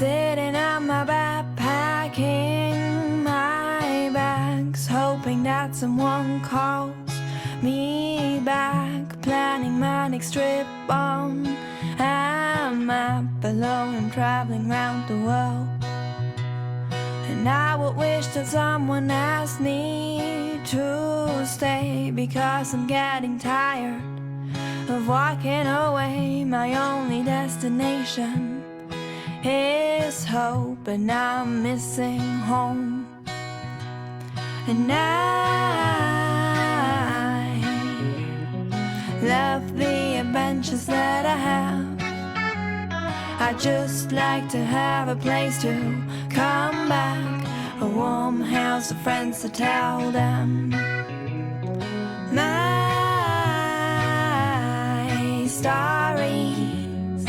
Sitting on my bed, packing my bags, hoping that someone calls me back, planning my next trip on a map, alone and traveling round the world. And I would wish that someone asked me to stay, because I'm getting tired of walking away. My only destination is hope, and I'm missing home. And I love the adventures that I have. I just like to have a place to come back, a warm house of friends to tell them my stories.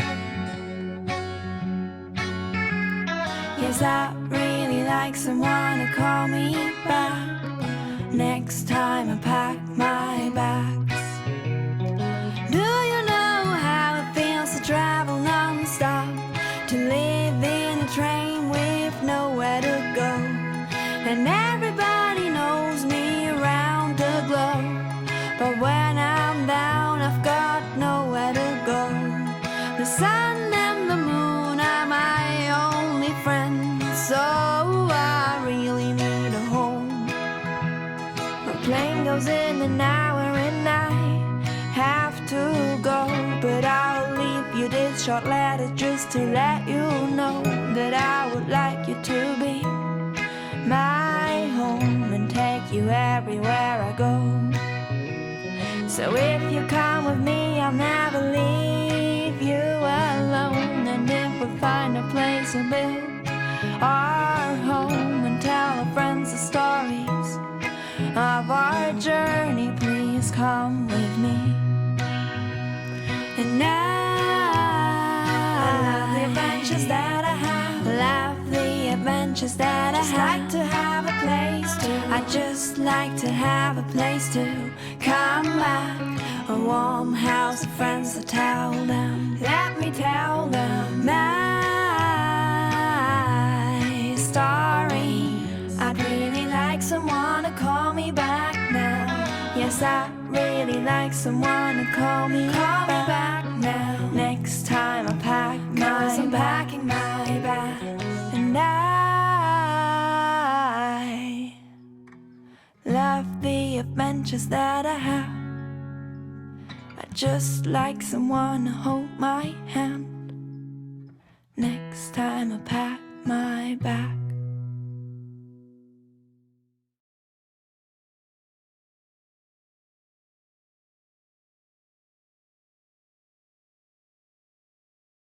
Yes, I really like someone to call me back next time I pack my bags. Do you know how it feels to travel non-stop, to live in a train with nowhere to go? And everybody knows me around the globe, but when I'm down, I've got nowhere to go. The sun and the moon are my only friends, so I really need a home. My plane goes in an hour and I have to go, but I'll leave you this short letter just to let you know that I would like you to be my home and take you everywhere I go. So if you come with me, I'll never leave you alone. And if we find a place to build our home and tell our friends the stories of our journey, please come with me. And I love the adventures that I have. Love the adventures that I have. Like to have a place to. I just like to have a place to come back, a warm house of friends to tell them. Let me tell them my story. I'd really like someone to call me back now. Yes, I really like someone to call me back now. Next time I pack my I'm packing my bag. And I love the adventures that I have. I just like someone to hold my hand next time I pack my bag.